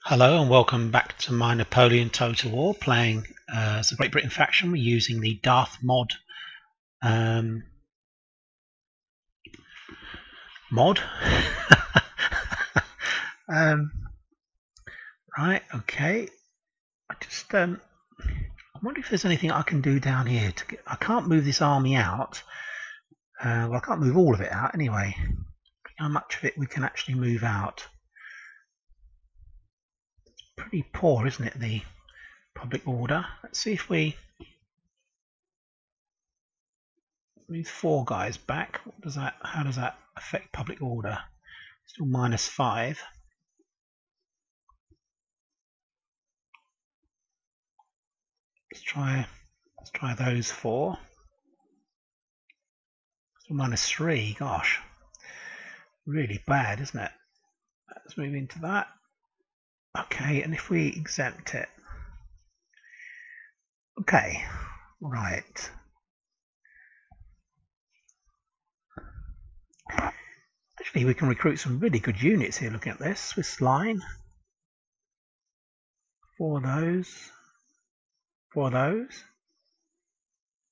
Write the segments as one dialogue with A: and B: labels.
A: Hello and welcome back to my Napoleon Total War, playing as the Great Britain faction. We're using the Darthmod mod. Right, okay. I wonder if there's anything I can do down here. I can't move this army out. Well, I can't move all of it out anyway. How much of it we can actually move out? It's pretty poor, isn't it, the public order? Let's see if we move 4 guys back. How does that affect public order? Still -5. Let's try those 4. Still -3. Gosh, really bad, isn't it? Let's move into that. Okay, and if we exempt it. Okay, right. Actually, we can recruit some really good units here. Looking at this Swiss line. 4 of those. 4 of those.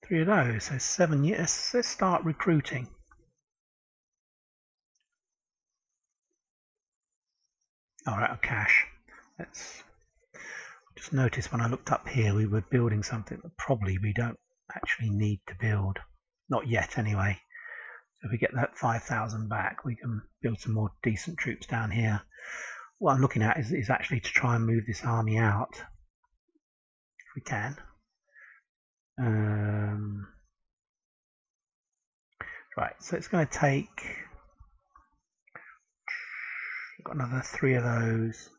A: 3 of those. So 7 units. Let's start recruiting. Alright, I'll cash. Let's just notice when I looked up here we were building something that probably we don't actually need to build. Not yet anyway. So if we get that 5,000 back, we can build some more decent troops down here. What I'm looking at is actually to try and move this army out, if we can. Right, so it's going to take. We've got another 3 of those.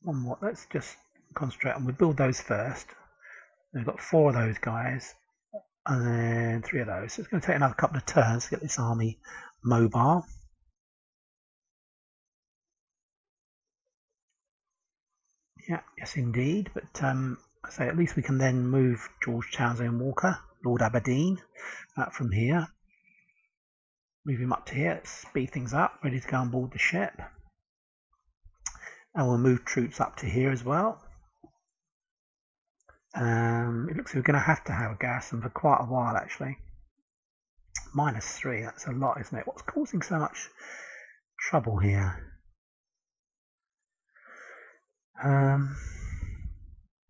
A: One more. Let's just concentrate on. We'll build those first. We've got 4 of those guys, and then 3 of those. So it's going to take another couple of turns to get this army mobile. Yeah, yes indeed. But I say at least we can then move George Townsend Walker, Lord Aberdeen, from here. Move him up to here. Let's speed things up. Ready to go on board the ship. And we'll move troops up to here as well. It looks like we're going to have a garrison for quite a while actually. -3, that's a lot, isn't it? What's causing so much trouble here? I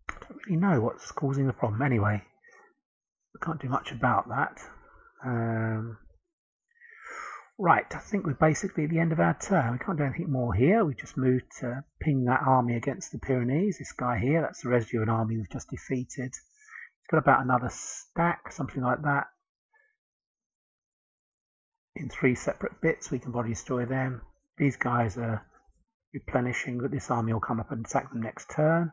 A: don't really know what's causing the problem. Anyway, we can't do much about that. Right, I think we're basically at the end of our turn. We can't do anything more here. We just moved to ping that army against the Pyrenees. This guy here, that's the residue of an army we've just defeated. It's got about another stack, something like that. In 3 separate bits, we can probably destroy them. These guys are replenishing, but this army will come up and attack them next turn.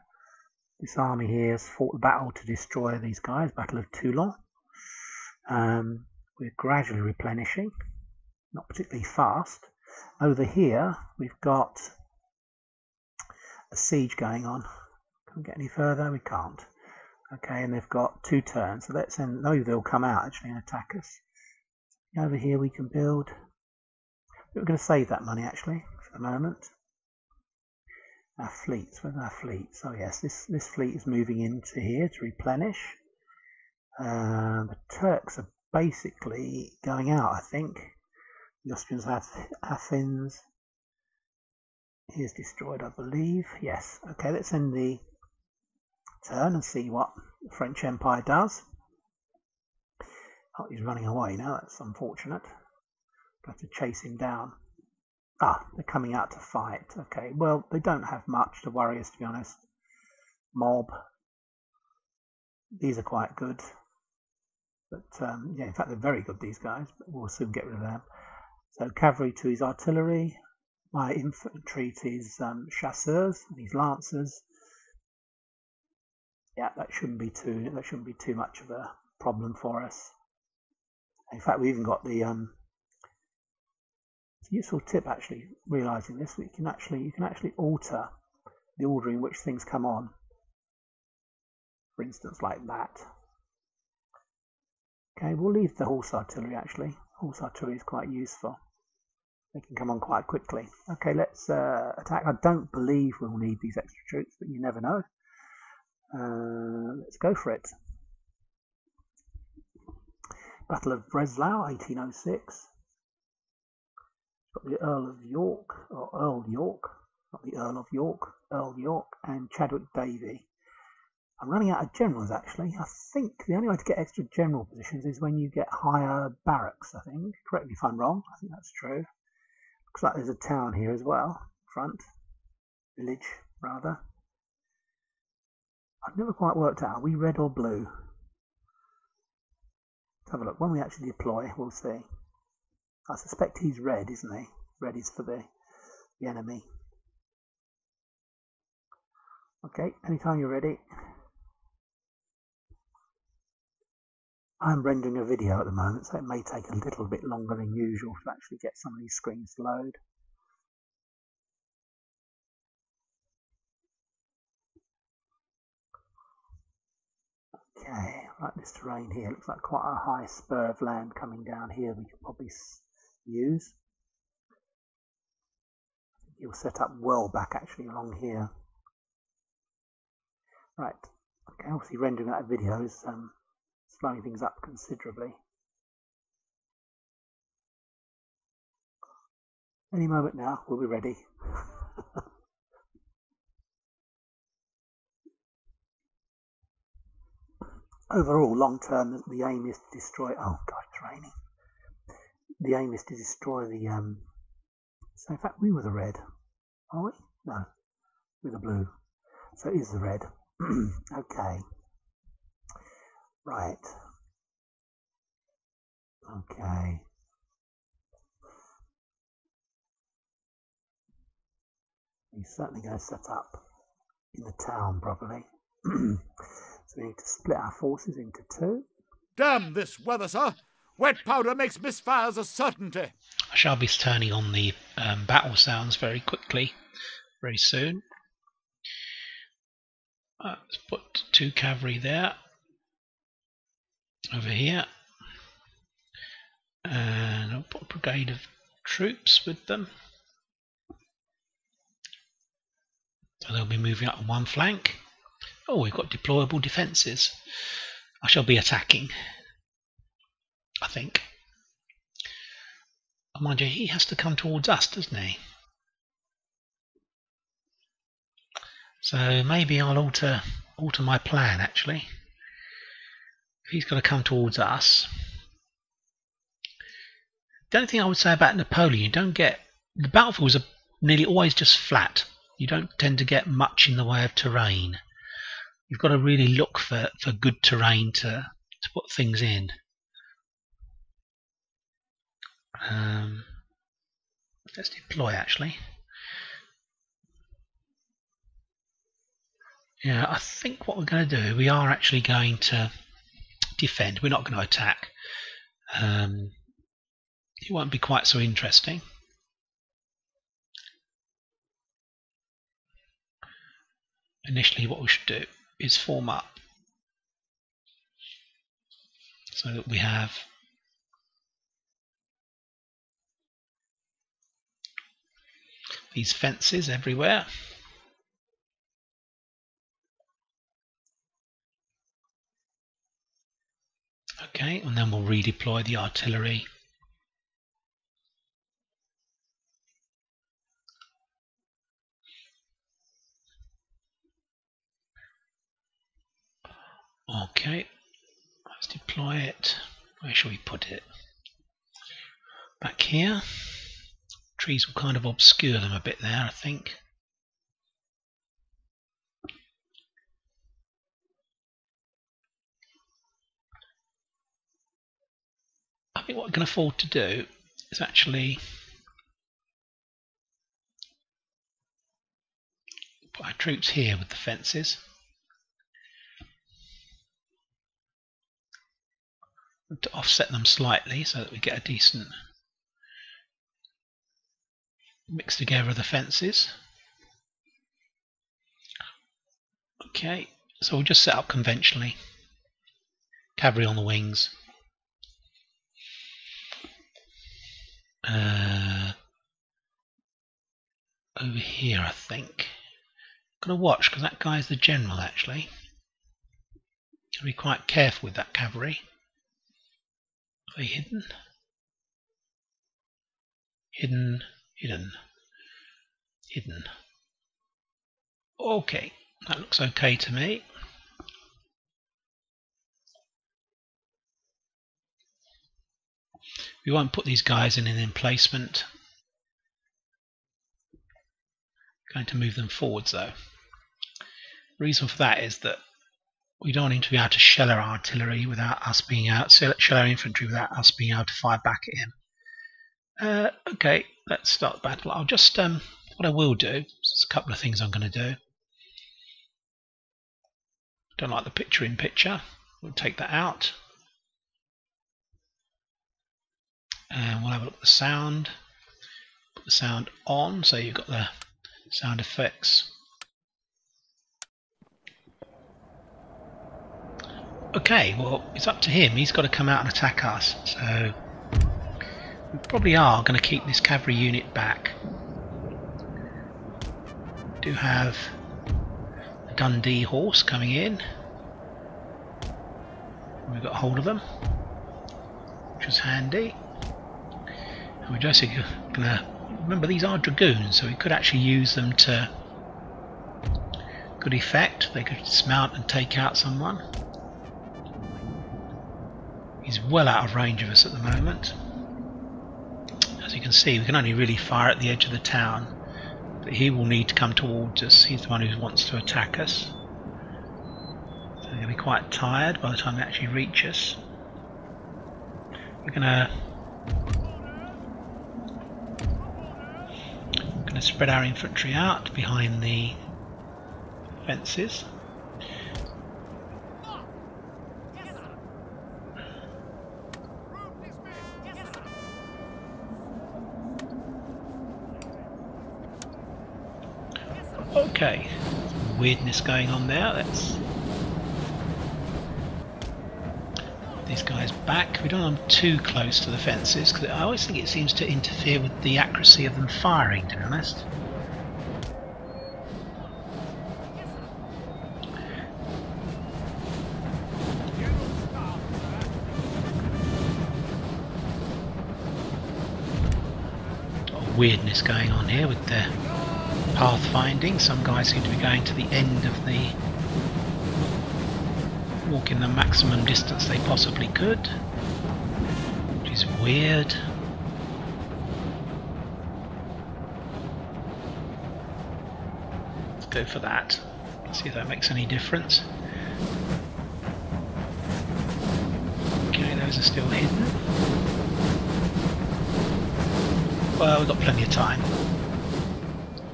A: This army here has fought the battle to destroy these guys, Battle of Toulon. We're gradually replenishing, not particularly fast. Over here, we've got a siege going on. Can we get any further? We can't. Okay, and they've got 2 turns, so let's end. No, they'll come out actually and attack us. Over here we can build. We're going to save that money actually for the moment. Our fleets, where's our fleet? So yes, this fleet is moving into here to replenish. The Turks are basically going out, I think. The Austrians have Athens. Here's destroyed, I believe. Yes. Okay, let's end the turn and see what the French Empire does. Oh, he's running away now. That's unfortunate. Got to chase him down. Ah, they're coming out to fight. Okay, well, they don't have much to worry us, to be honest. Mob. These are quite good. But, yeah, in fact, they're very good, these guys. But we'll soon get rid of them. So, cavalry to his artillery. My infantry to his chasseurs, these lancers. Yeah, that shouldn't be too much of a problem for us. In fact, we even got the it's a useful tip actually. Realizing this, you can actually alter the order in which things come on. For instance, like that. Okay, we'll leave the horse artillery actually. Horse artillery is quite useful. They can come on quite quickly. Okay, let's attack. I don't believe we'll need these extra troops, but you never know. Let's go for it. Battle of Breslau, 1806. Got the Earl of York, or Earl York, not the Earl of York, Earl York, and Chadwick Davy. I'm running out of generals, actually. I think the only way to get extra general positions is when you get higher barracks, I think. Correct me if I'm wrong. I think that's true. Looks like there's a town here as well. Front. Village, rather. I've never quite worked out. Are we red or blue? Let's have a look. When we actually deploy, we'll see. I suspect he's red, isn't he? Red is for the enemy. Okay, anytime you're ready. I'm rendering a video at the moment, so it may take a little bit longer than usual to actually get some of these screens to load. Okay, like this terrain here. Looks like quite a high spur of land coming down here we could probably use. I think you'll set up well back actually along here. Right, okay, obviously rendering that video is slowing things up considerably. Any moment now, we'll be ready. Overall, long term, the aim is to destroy. Oh God, it's raining. The aim is to destroy the. So in fact, we were the red, are we? No, we're the blue. So it is the red. Okay. Right. Okay. He's certainly going to set up in the town probably. So we need to split our forces into two.
B: Damn this weather, sir! Wet powder makes misfires a certainty.
C: I shall be turning on the battle sounds very quickly, very soon. Let's put 2 cavalry there, over here, and I'll put a brigade of troops with them. So they'll be moving up on one flank. Oh, we've got deployable defences. I shall be attacking, I think. Oh, mind you, he has to come towards us, doesn't he? So maybe I'll alter my plan, actually. If he's got to come towards us. The only thing I would say about Napoleon, you don't get... The battlefields are nearly always just flat. You don't tend to get much in the way of terrain. You've got to really look for good terrain to put things in. Let's deploy, actually. Yeah, I think what we're going to do, we are actually going to defend. We're not going to attack. It won't be quite so interesting. Initially, what we should do is form up so that we have these fences everywhere. Okay, and then we'll redeploy the artillery. Okay, let's deploy it. Where shall we put it? Back here. Trees will kind of obscure them a bit there, I think. I think what we can afford to do is actually put our troops here with the fences. To offset them slightly so that we get a decent mix together of the fences. Okay, so we'll just set up conventionally. Cavalry on the wings. over here, I think. Got to watch because that guy's the general actually. Got to be quite careful with that cavalry. Are they hidden? Hidden, hidden, hidden. Okay, that looks okay to me. We won't put these guys in an emplacement. Going to move them forwards though. The reason for that is that we don't want him to be able to shell our artillery without us being out, shell our infantry without us being able to fire back at him. Okay, let's start the battle. I'll just what I will do. There's a couple of things I'm going to do. Don't like the picture-in-picture. We'll take that out. And we'll have a look at the sound. Put the sound on, so you've got the sound effects. Okay, well, it's up to him. He's got to come out and attack us. So we probably are going to keep this cavalry unit back. We do have a Dundee horse coming in. We got hold of them, which was handy. And we're just going to remember these are dragoons, so we could actually use them to good effect. They could dismount and take out someone. He's well out of range of us at the moment. As you can see, we can only really fire at the edge of the town, but he will need to come towards us. He's the one who wants to attack us. So they're going to be quite tired by the time they actually reach us. We're going to spread our infantry out behind the fences. Okay, some weirdness going on there. Let's put these guys back. We don't want them too close to the fences because I always think it seems to interfere with the accuracy of them firing, to be honest. Weirdness going on here with the pathfinding. Some guys seem to be going to the end of the walking the maximum distance they possibly could, which is weird. Let's go for that. See if that makes any difference. Okay, those are still hidden. Well, we've got plenty of time.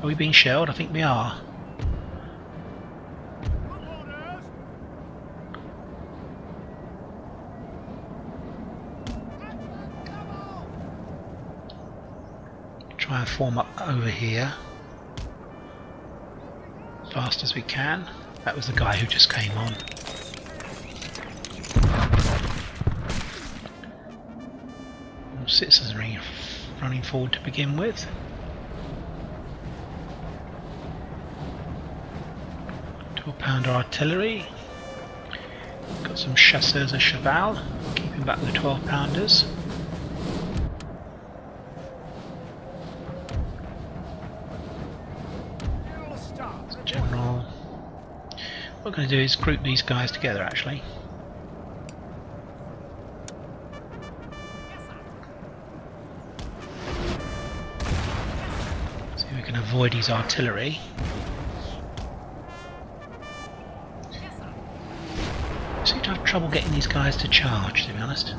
C: Are we being shelled? I think we are. Try and form up over here as fast as we can. That was the guy who just came on. Citizenry running forward to begin with. Pounder artillery. Got some chasseurs à cheval, keeping back the 12-pounders. General. What we're going to do is group these guys together actually. See if we can avoid his artillery. I have trouble getting these guys to charge, to be honest.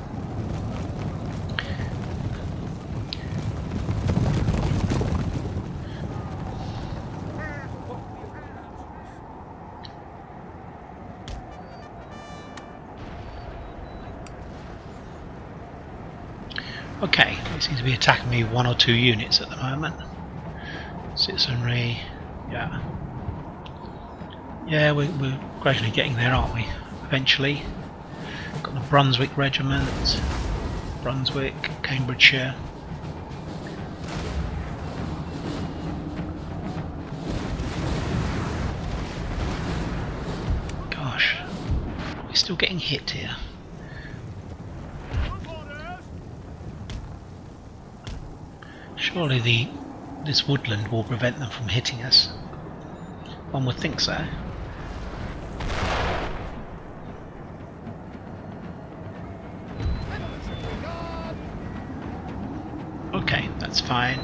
C: Okay, it seems to be attacking me 1 or 2 units at the moment. Citizenry, yeah. Yeah, we're gradually getting there, aren't we? Eventually. Got the Brunswick Regiment, Brunswick, Cambridgeshire. we're still getting hit here. Surely this woodland will prevent them from hitting us. One would think so. Okay, that's fine.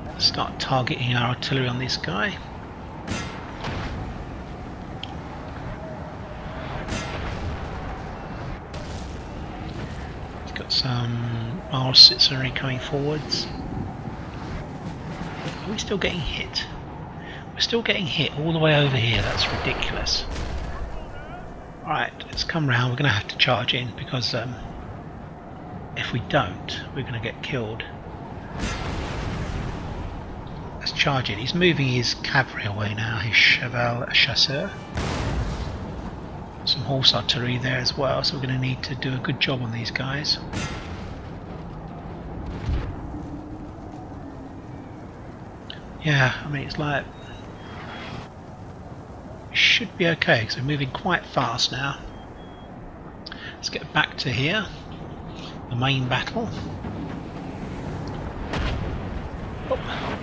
C: Let's start targeting our artillery on this guy. He's got some artillery coming forwards. Are we still getting hit? We're still getting hit all the way over here. That's ridiculous. Right, let's come round. We're going to have to charge in because if we don't, we're going to get killed. Let's charge in. He's moving his cavalry away now, his cheval chasseur. Some horse artillery there as well, so we're going to need to do a good job on these guys. Yeah, I mean, it's like it should be okay because we're moving quite fast now. Let's get back to here, the main battle. Oh.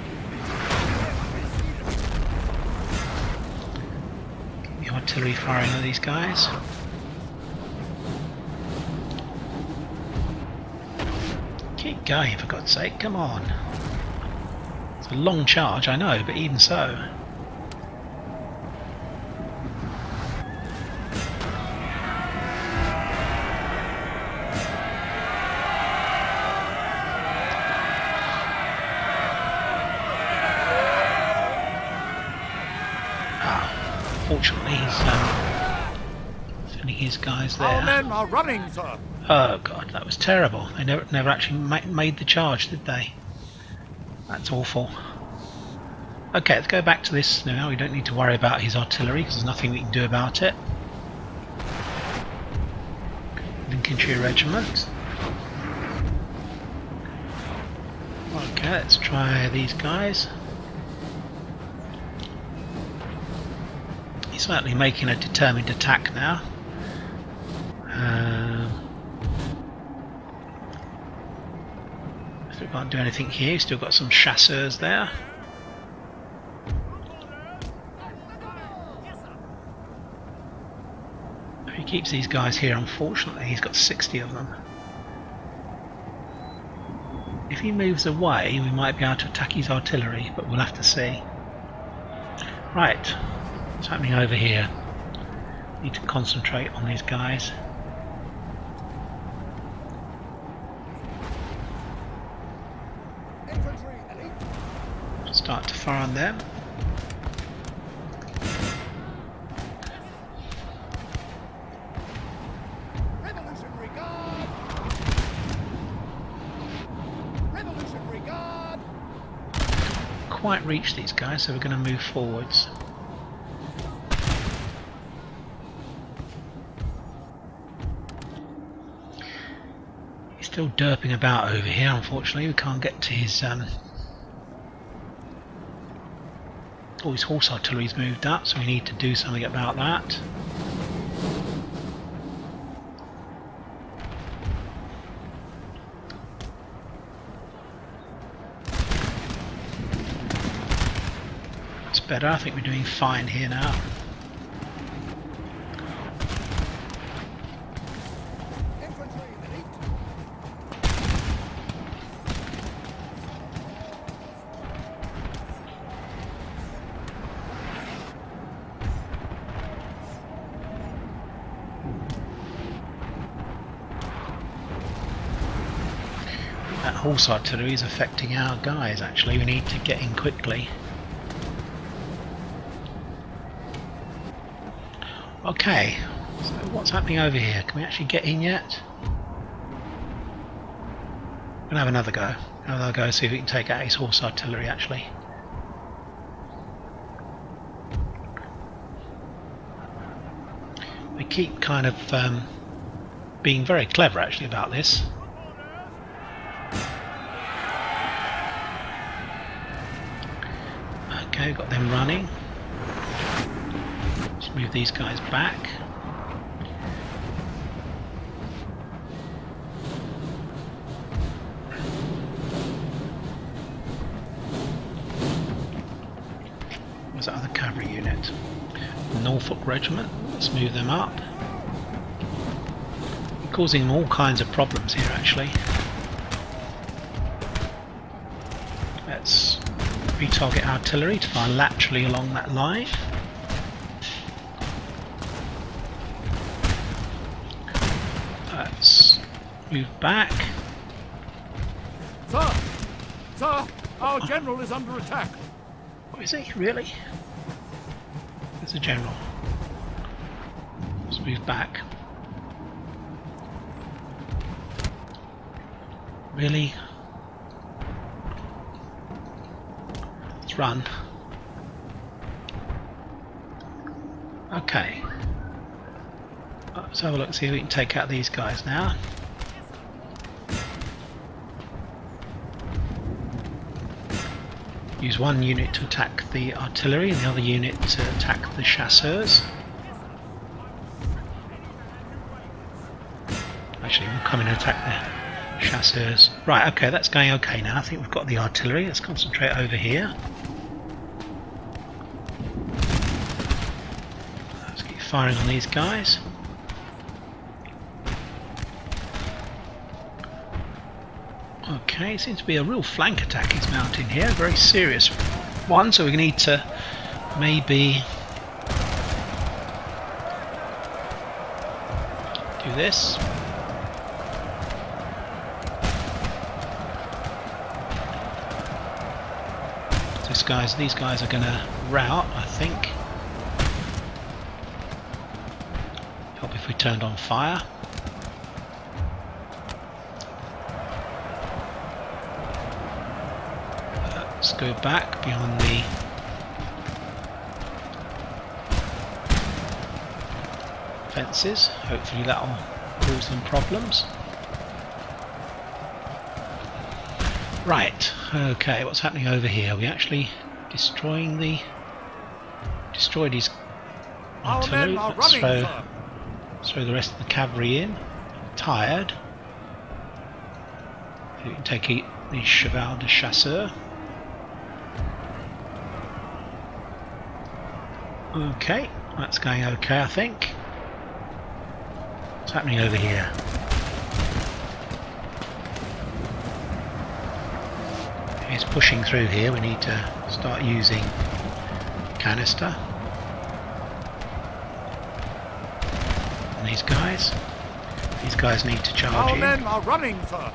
C: Get the artillery firing on these guys. Keep going, for God's sake, come on. It's a long charge, I know, but even so. Fortunately, he's sending his guys there.
B: Our men are running, sir.
C: Oh god, that was terrible. They never actually made the charge, did they? That's awful. Okay, let's go back to this now. We don't need to worry about his artillery because there's nothing we can do about it. Infantry regiment. Okay, let's try these guys. He's certainly making a determined attack now. Still can't do anything here. He's still got some chasseurs there. If he keeps these guys here, unfortunately, he's got 60 of them. If he moves away, we might be able to attack his artillery, but we'll have to see. Right. What's happening over here? Need to concentrate on these guys. Start to fire on them.
B: Revolutionary Guard! Revolutionary Guard!
C: Quite reach these guys, so we're going to move forwards. Still derping about over here, unfortunately. We can't get to his all his horse artillery's moved up, so we need to do something about that. That's better. I think we're doing fine here now. That horse artillery is affecting our guys. Actually, we need to get in quickly. Okay, so what's happening over here? Can we actually get in yet? We're gonna have another go. Another go, see if we can take out his horse artillery actually. We keep kind of being very clever actually about this. Okay, we've got them running. Let's move these guys back. Where's that other cavalry unit? Norfolk Regiment. Let's move them up. You're causing them all kinds of problems here, actually. Let's retarget artillery to fire laterally along that line. Let's move back.
B: Sir! Sir! Our general is under attack!
C: Oh, is he? Really? There's a general. Let's move back. Really? Let's run. Okay. Let's have a look, see if we can take out these guys now. Use one unit to attack the artillery and the other unit to attack the chasseurs. Actually, we'll come in and attack the chasseurs. Right, okay, that's going okay now. I think we've got the artillery. Let's concentrate over here. Let's keep firing on these guys. Okay, seems to be a real flank attack he's mounting here, very serious one, so we need to maybe do this. These guys are going to rout, I think. Help if we turned on fire. Let's go back beyond the fences. Hopefully that will cause them problems. Right, okay, what's happening over here? Are we actually destroyed his artillery? Let's throw the rest of the cavalry in. Tired. We can take the cheval de chasseur. Okay, that's going okay, I think. What's happening over here? It's pushing through here. We need to start using canister. And these guys need to charge in.
B: Our men are running, sir.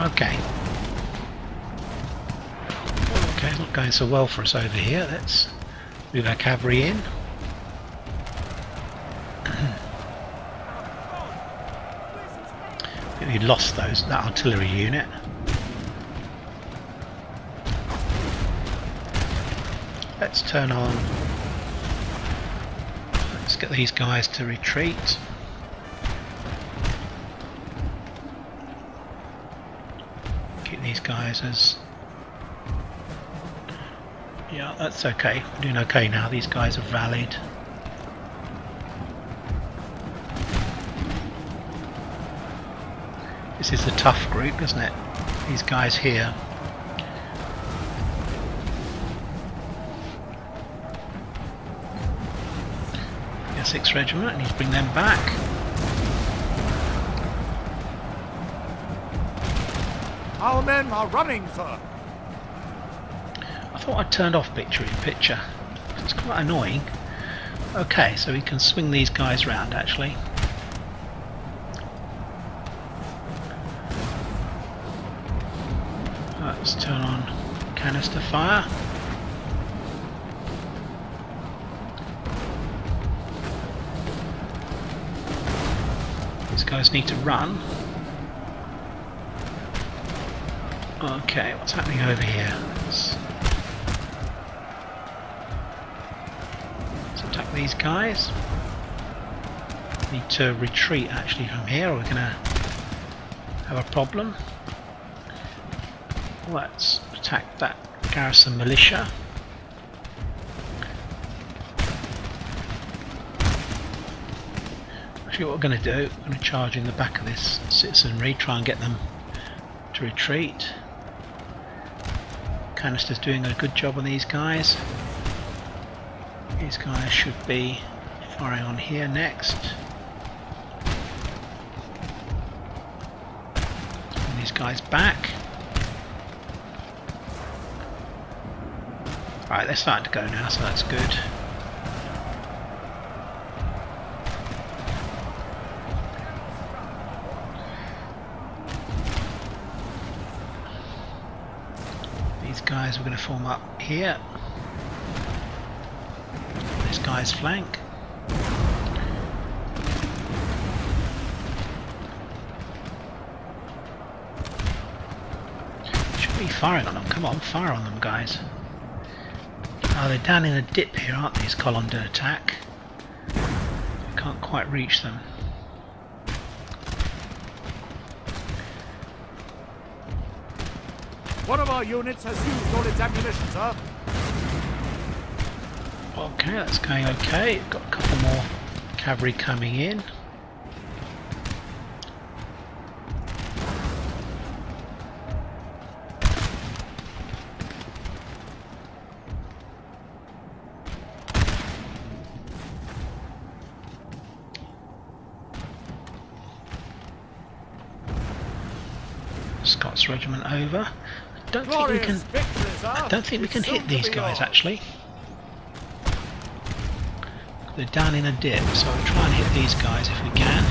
C: Okay. Okay, it's not going so well for us over here. Let's move our cavalry in. We lost that artillery unit. Let's turn on. Let's get these guys to retreat. Keep these guys as. Yeah, that's okay. We're doing okay now. These guys have rallied. This is the tough group, isn't it? These guys here. The 6th Regiment, I need to bring them back.
B: Our men are running, sir.
C: I thought I'd turned off picture in picture. It's quite annoying. Okay, so we can swing these guys round actually. Let's turn on canister fire. These guys need to run. Okay, what's happening over here? Let's attack these guys. Need to retreat actually from here, or we're going to have a problem. Let's attack that garrison militia. Actually, what we're going to do, we're going to charge in the back of this citizenry, try and get them to retreat. Canister's doing a good job on these guys. These guys should be firing on here next. And these guys back. Right, they're starting to go now, so that's good. These guys we're going to form up here. This guy's flank. Should be firing on them. Come on, fire on them, guys. Oh, they're down in a dip here, aren't these column d'attack? Can't quite reach them.
B: One of our units has used all its ammunition, sir.
C: Okay, that's going okay. Got a couple more cavalry coming in. Scots regiment over. I don't think we can hit these guys actually. They're down in a dip, so we'll try and hit these guys if we can.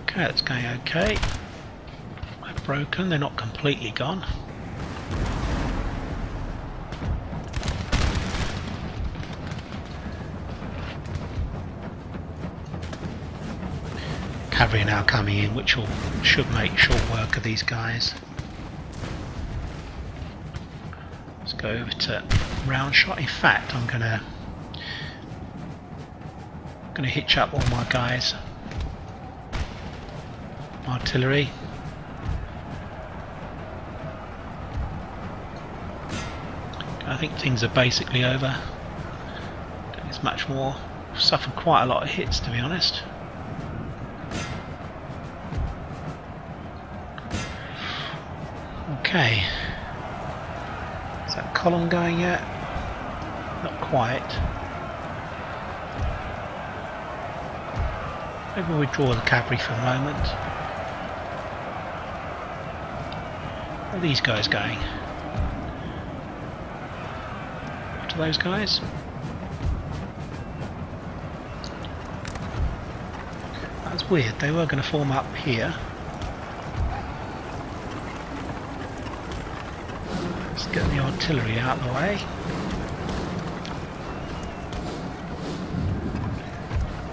C: Okay, that's going okay. They're broken, they're not completely gone. Cavalry now coming in, which should make short work of these guys. Let's go over to round shot. In fact, I'm gonna hitch up all my guys. Artillery. I think things are basically over. Don't think there's much more. We've suffered quite a lot of hits, to be honest. Okay. Is that column going yet? Not quite. Maybe we'll withdraw the cavalry for a moment. Where are these guys going? After those guys? That's weird, they were going to form up here. Let's get the artillery out of the way.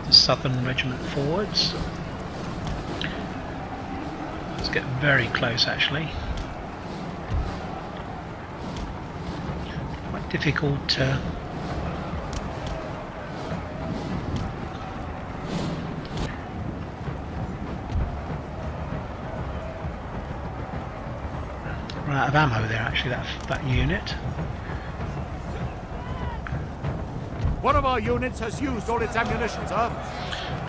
C: The southern regiment forwards. Let's get very close actually. Quite difficult to out of ammo there actually, that unit.
B: One of our units has used all its ammunition, sir.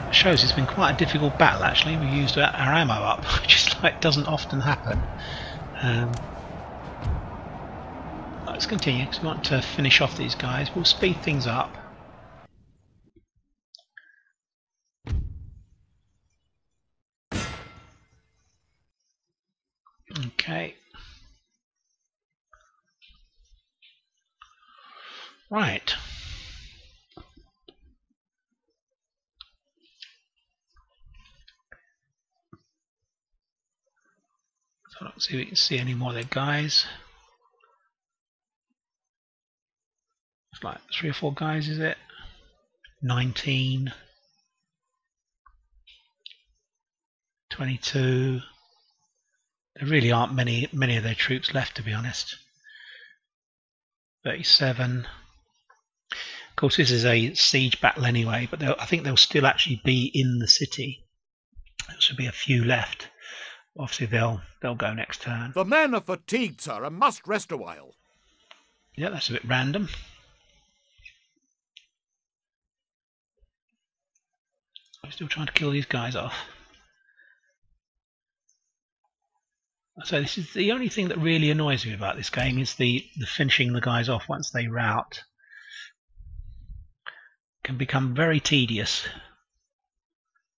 C: It shows it's been quite a difficult battle actually. We used our ammo up, which is like doesn't often happen. Let's continue because we want to finish off these guys. We'll speed things up. Okay. Right. So let's see if we can see any more of their guys. It's like 3 or 4 guys, is it? 19. 22. There really aren't many of their troops left, to be honest. 37. Of course, this is a siege battle anyway, but I think they'll still actually be in the city. There should be a few left. Obviously they'll go next turn.
B: The men are fatigued, sir, and must rest a while.
C: Yeah, that's a bit random. I'm still trying to kill these guys off. So this is the only thing that really annoys me about this game, is the finishing the guys off once they rout. Can become very tedious.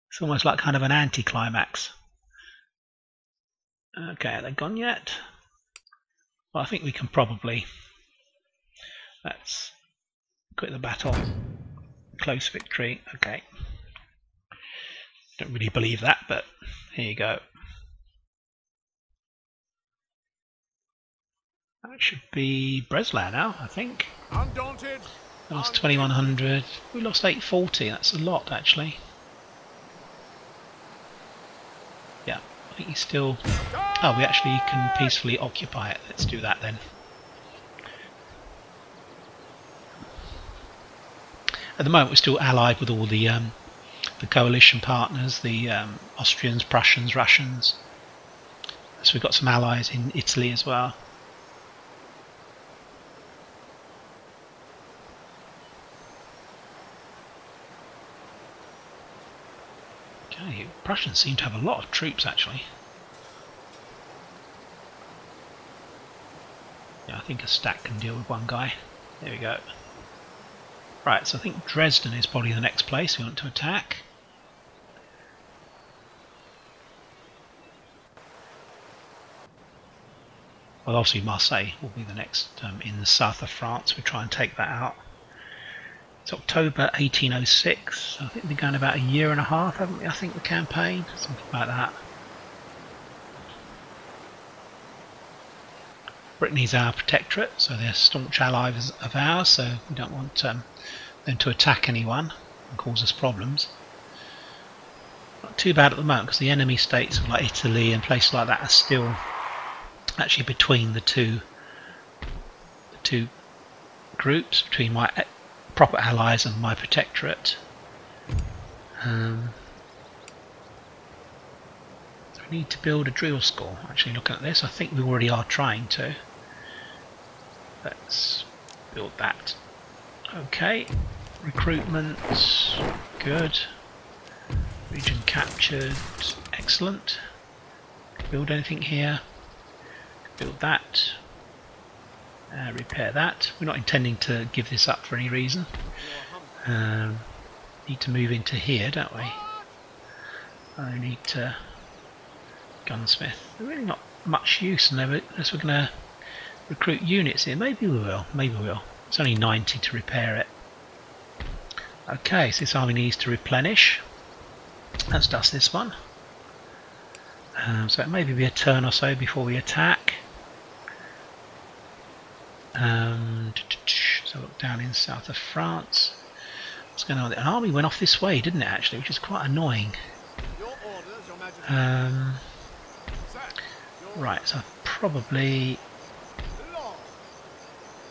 C: It's almost like kind of an anticlimax. Okay, are they gone yet? Well, I think we can probably. Let's quit the battle. Close victory. Okay. Don't really believe that, but here you go. That should be Breslau now, I think.
B: Undaunted.
C: We lost 2100. We lost 840. That's a lot, actually. Yeah, I think he's still. Oh, we actually can peacefully occupy it. Let's do that then. At the moment, we're still allied with all the coalition partners, the Austrians, Prussians, Russians. So we've got some allies in Italy as well. Okay, Prussians seem to have a lot of troops actually. Yeah, I think a stack can deal with one guy. There we go. Right, so I think Dresden is probably the next place we want to attack. Well, obviously Marseille will be the next in the south of France. We try and take that out. It's October 1806. So I think we've been going about a year and a half, haven't we? I think the campaign, something like that. Brittany's our protectorate, so they're staunch allies of ours. So we don't want them to attack anyone and cause us problems. Not too bad at the moment because the enemy states like Italy and places like that are still actually between the two groups, between my proper allies and my protectorate. So we need to build a drill school. Actually, looking at this, I think we already are trying to. Let's build that. Okay, recruitment, good. Region captured, excellent. Build anything here? Build that. Repair that. We're not intending to give this up for any reason. Need to move into here, don't we? I need to gunsmith. They're really not much use unless we're going to recruit units here. Maybe we will. Maybe we will. It's only 90 to repair it. Okay, so this army needs to replenish. Let's dust this one. So it may be a turn or so before we attack. So look down in south of France. What's going on? An army went off this way, didn't it? Actually, which is quite annoying. Right, so probably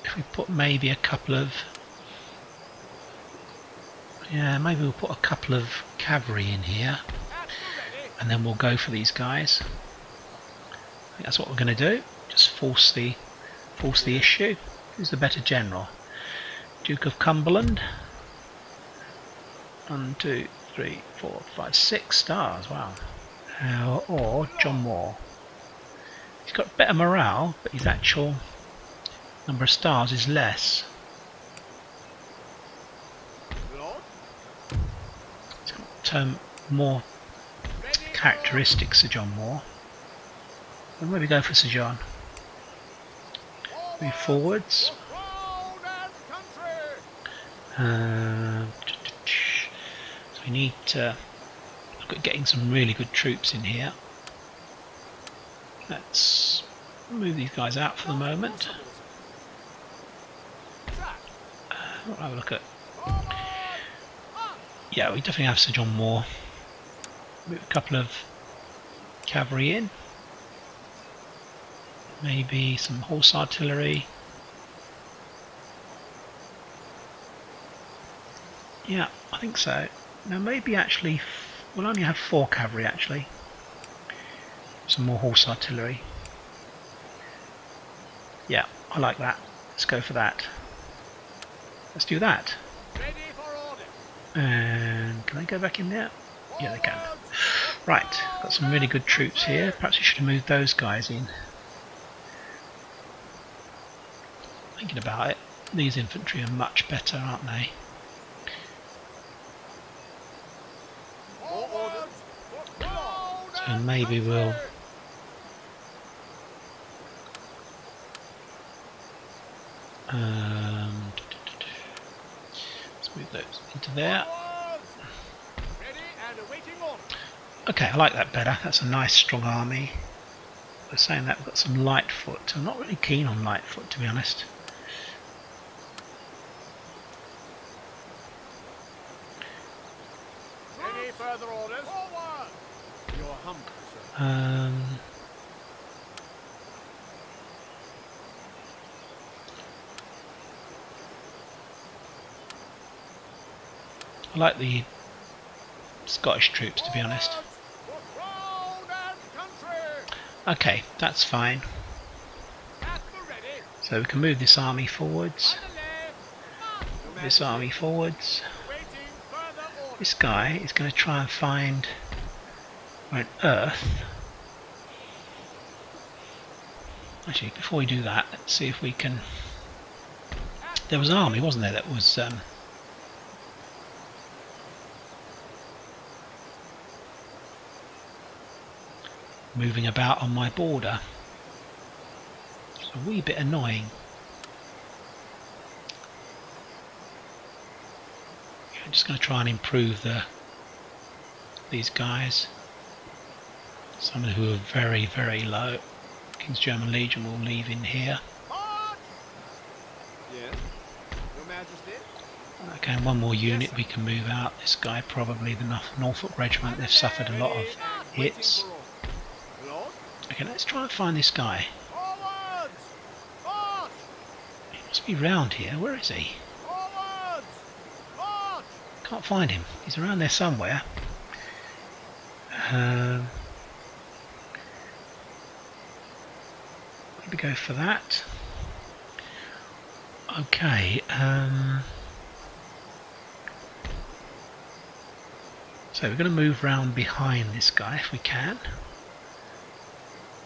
C: if we put maybe a couple of, yeah, maybe we'll put a couple of cavalry in here, and then we'll go for these guys. I think that's what we're going to do. Just force the issue. Who's the better general? Duke of Cumberland. 1, 2, 3, 4, 5, 6 stars. Wow. Or John Moore. He's got better morale, but his actual number of stars is less. He's got more characteristics, Sir John Moore. And where we go for Sir John? Move forwards. So we need to look at getting some really good troops in here. Let's move these guys out for the moment. We'll have a look at. Yeah, we definitely have Sir John Moore. Move a couple of cavalry in. Maybe some horse artillery. Yeah, I think so. Now maybe actually we'll only have 4 cavalry actually. Some more horse artillery. Yeah, I like that. Let's go for that. Let's do that.
B: Ready for order.
C: And can they go back in there? Yeah, they can. Right, got some really good troops here. Perhaps we should have moved those guys in. Thinking about it, these infantry are much better, aren't they? So maybe we'll... let's move those into there. Okay, I like that better. That's a nice strong army. We're saying that we've got some light foot. I'm not really keen on light foot, to be honest.
B: Any further orders? Forward! You're humble, sir.
C: I like the Scottish troops, to be honest. Okay, that's fine. So we can move this army forwards. This army forwards. This guy is going to try and find an earth. Actually, before we do that, let's see if we can... There was an army, wasn't there, that was... moving about on my border. It's a wee bit annoying. I'm just going to try and improve these guys. Some who are very, very low. King's German Legion will leave in here.
B: Yes, Your Majesty.
C: Okay, and one more unit we can move out. This guy, probably the Norfolk Regiment. They've suffered a lot of hits. Okay, let's try and find this guy. He must be round here. Where is he? Can't find him. He's around there somewhere. Maybe go for that. Okay. So we're going to move round behind this guy if we can.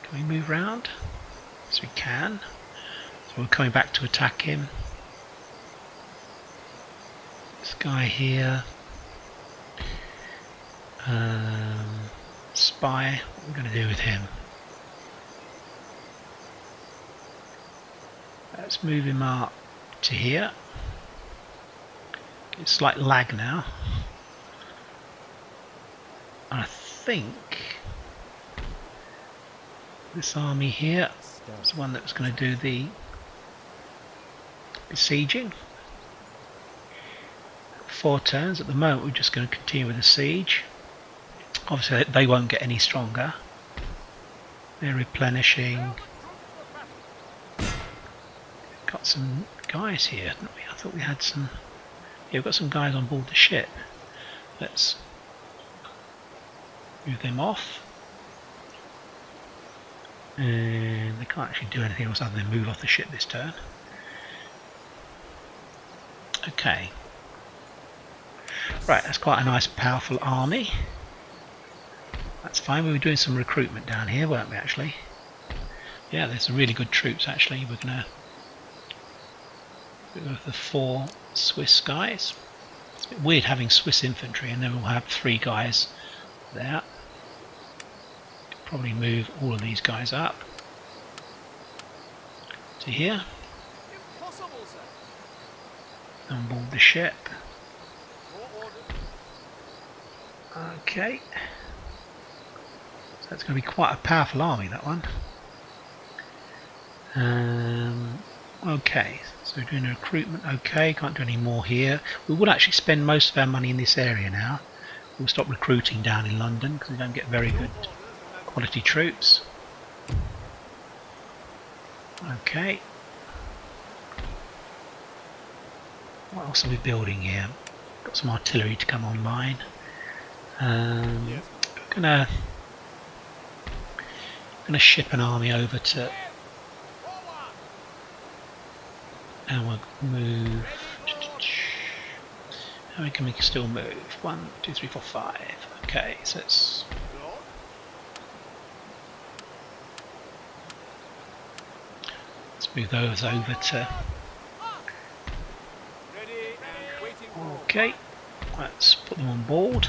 C: Can we move round? Yes, we can. So we're coming back to attack him. This guy here. Spy. What are we going to do with him? Let's move him up to here. It's slight lag now. And I think this army here is the one that was going to do the besieging. 4 turns. At the moment we're just going to continue with the siege. Obviously they won't get any stronger. They're replenishing. Got some guys here, haven't we? I thought we had some... Yeah, we've got some guys on board the ship. Let's move them off. And they can't actually do anything else other than move off the ship this turn. Okay. Right, that's quite a nice powerful army. That's fine. We were doing some recruitment down here, weren't we, actually? Yeah, there's some really good troops, actually. We're going to go with the 4 Swiss guys. It's a bit weird having Swiss infantry and then we'll have 3 guys there. Probably move all of these guys up to here.
B: Impossible, sir.
C: On board the ship. Okay. So that's going to be quite a powerful army, that one. Okay, so we're doing a recruitment. Okay, can't do any more here. We will actually spend most of our money in this area now. We'll stop recruiting down in London because we don't get very good quality troops. Okay. What else are we building here? Got some artillery to come online. We're gonna going to ship an army over to, and we'll move. How many can we still move? 1, 2, 3, 4, 5. Okay, so let's move those over to. Okay, let's put them on board.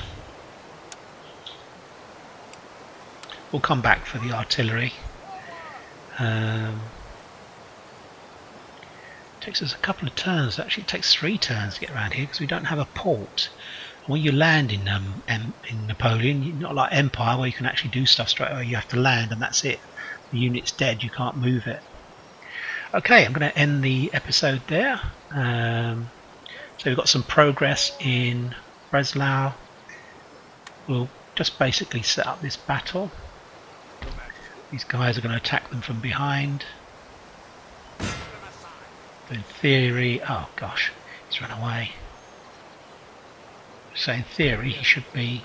C: We'll come back for the artillery. Takes us a couple of turns. Actually, it takes 3 turns to get around here because we don't have a port. When you land in Napoleon, you're not like Empire where you can actually do stuff straight away. You have to land and that's it. The unit's dead. You can't move it. Okay, I'm going to end the episode there. So we've got some progress in Breslau. We'll just basically set up this battle. These guys are going to attack them from behind. In theory, oh gosh, he's run away. So in theory he should be,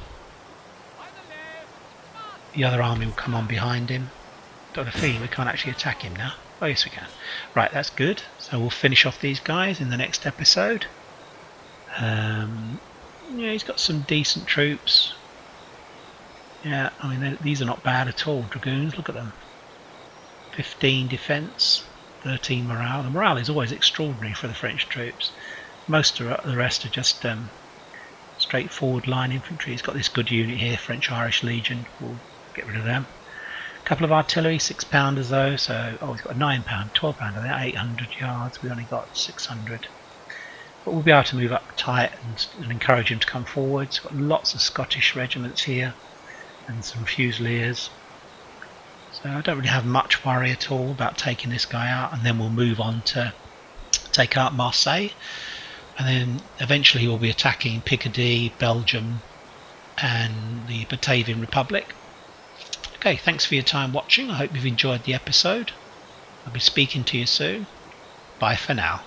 C: the other army will come on behind him. Got a feeling we can't actually attack him now. Oh yes we can. Right, that's good. So we'll finish off these guys in the next episode. Yeah, he's got some decent troops. Yeah, I mean these are not bad at all. Dragoons, look at them. 15 defence. 13 morale. The morale is always extraordinary for the French troops. Most of the rest are just straightforward line infantry. He's got this good unit here, French-Irish Legion. We'll get rid of them. A couple of artillery, 6-pounders though. So, oh, he's got a 9-pound, 12-pounder there, 800 yards. We only got 600. But we'll be able to move up tight and encourage him to come forward. He's got lots of Scottish regiments here and some Fusiliers. So I don't really have much worry at all about taking this guy out, and then we'll move on to take out Marseille, and then eventually we'll be attacking Picardy, Belgium and the Batavian Republic. Okay, thanks for your time watching. I hope you've enjoyed the episode. I'll be speaking to you soon. Bye for now.